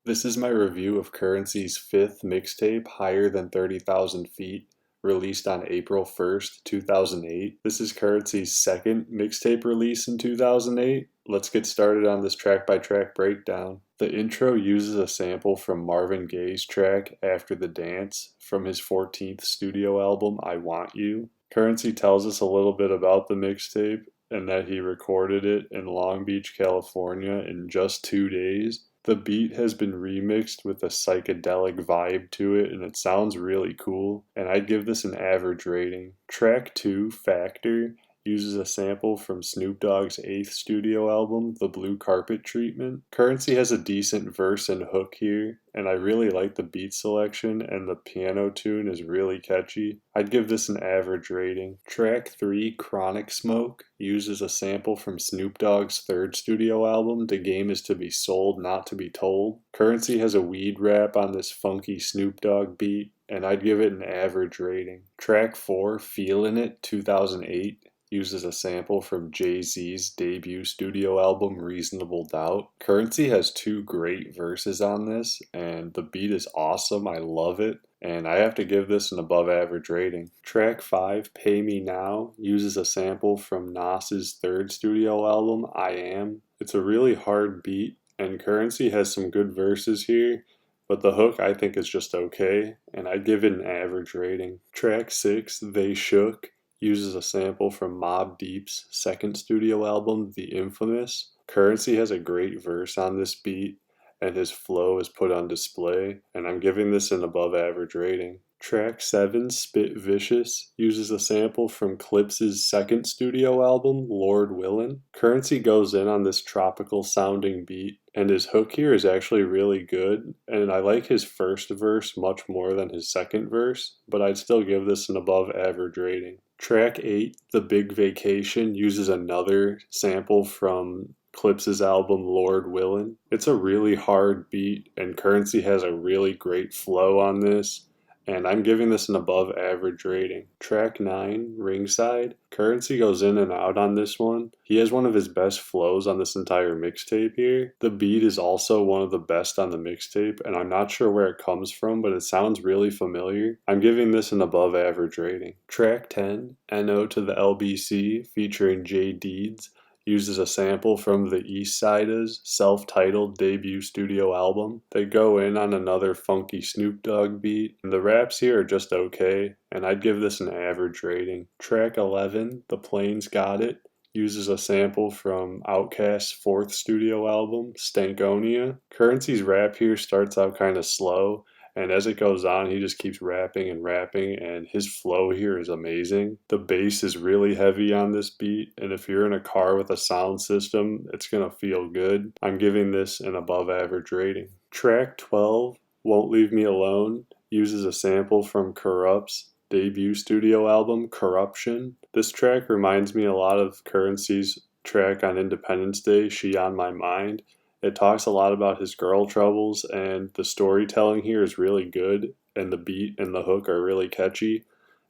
This is my review of Currency's fifth mixtape, Higher Than 30,000 Feet, released on April 1st, 2008. This is Currency's second mixtape release in 2008. Let's get started on this track-by-track breakdown. The intro uses a sample from Marvin Gaye's track, After the Dance, from his 14th studio album, I Want You. Currency tells us a little bit about the mixtape, and that he recorded it in Long Beach, California in just 2 days. The beat has been remixed with a psychedelic vibe to it, and it sounds really cool, and I'd give this an average rating. Track 2, Factor, uses a sample from Snoop Dogg's 8th studio album, The Blue Carpet Treatment. Currency has a decent verse and hook here, and I really like the beat selection, and the piano tune is really catchy. I'd give this an average rating. Track 3, Chronic Smoke, uses a sample from Snoop Dogg's 3rd studio album, The Game Is To Be Sold, Not To Be Told. Currency has a weed rap on this funky Snoop Dogg beat, and I'd give it an average rating. Track 4, Feelin' It, 2008, uses a sample from Jay-Z's debut studio album, Reasonable Doubt. Currency has 2 great verses on this, and the beat is awesome. I love it, and I have to give this an above average rating. Track 5, Pay Me Now, uses a sample from Nas's 3rd studio album, I Am. It's a really hard beat, and Currency has some good verses here, but the hook I think is just okay, and I'd give it an average rating. Track 6, They Shook, uses a sample from Mobb Deep's 2nd studio album, The Infamous. Currency has a great verse on this beat, and his flow is put on display, and I'm giving this an above average rating. Track 7, Spit Vicious, uses a sample from Clips's 2nd studio album, Lord Willin'. Currency goes in on this tropical sounding beat, and his hook here is actually really good, and I like his first verse much more than his second verse, but I'd still give this an above average rating. Track 8, The Big Vacation, uses another sample from Clips's album Lord Willin'. It's a really hard beat, and Currency has a really great flow on this, and I'm giving this an above average rating. Track 9, Ringside, Currency goes in and out on this one. He has one of his best flows on this entire mixtape here. The beat is also one of the best on the mixtape, and I'm not sure where it comes from, but it sounds really familiar. I'm giving this an above average rating. Track 10, Know To The LBC, featuring Jay Deeds, uses a sample from the East Sida's self-titled debut studio album. They go in on another funky Snoop Dogg beat, and the raps here are just okay, and I'd give this an average rating. Track 11, The Plains Got It, uses a sample from Outkast's 4th studio album, Stankonia. Currency's rap here starts out kind of slow, and as it goes on, he just keeps rapping, and his flow here is amazing. The bass is really heavy on this beat, and if you're in a car with a sound system, it's gonna feel good. I'm giving this an above average rating. Track 12, Won't Leave Me Alone, uses a sample from Corrupt's debut studio album, Corruption. This track reminds me a lot of Currency's track on Independence Day, She On My Mind. It talks a lot about his girl troubles, and the storytelling here is really good, and the beat and the hook are really catchy,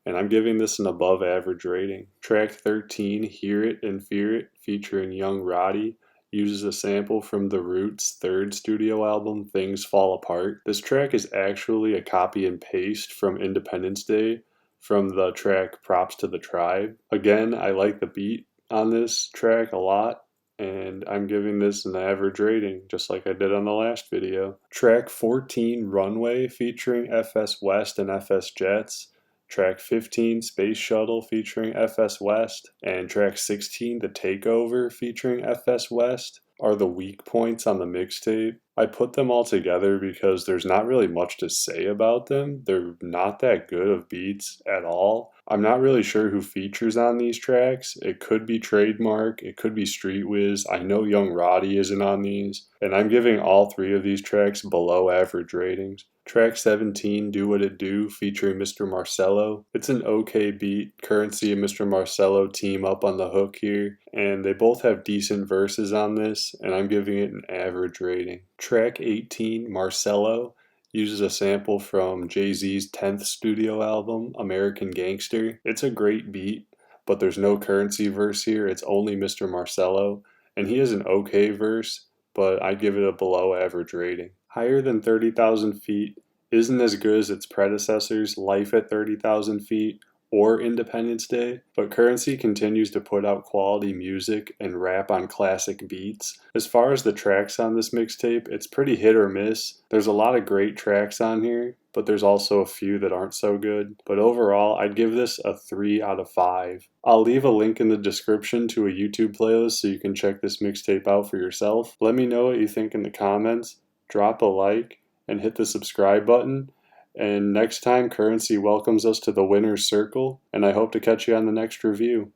and I'm giving this an above average rating. Track 13, Hear It and Fear It, featuring Young Roddy, uses a sample from The Roots' 3rd studio album, Things Fall Apart. This track is actually a copy and paste from Independence Day from the track Props to the Tribe. Again, I like the beat on this track a lot, and I'm giving this an average rating, just like I did on the last video. Track 14, Runway, featuring FS West and FS Jets. Track 15, Space Shuttle, featuring FS West. And track 16, The Takeover, featuring FS West, are the weak points on the mixtape. I put them all together because there's not really much to say about them. They're not that good of beats at all. I'm not really sure who features on these tracks. It could be Trademark, it could be Streetwiz. I know Young Roddy isn't on these, and I'm giving all 3 of these tracks below average ratings. Track 17, Do What It Do, featuring Mr. Marcello. It's an okay beat. Currency and Mr. Marcello team up on the hook here, and they both have decent verses on this, and I'm giving it an average rating. Track 18, Marcello, uses a sample from Jay-Z's 10th studio album, American Gangster. It's a great beat, but there's no Currency verse here. It's only Mr. Marcello, and he has an okay verse, but I'd give it a below average rating. Higher Than 30,000 Feet isn't as good as its predecessors, Life at 30,000 Feet or Independence Day, but Curren$y continues to put out quality music and rap on classic beats. As far as the tracks on this mixtape, it's pretty hit or miss. There's a lot of great tracks on here, but there's also a few that aren't so good. But overall, I'd give this a 3 out of 5. I'll leave a link in the description to a YouTube playlist so you can check this mixtape out for yourself. Let me know what you think in the comments, drop a like, and hit the subscribe button. And next time, Curren$y welcomes us to the winner's circle, and I hope to catch you on the next review.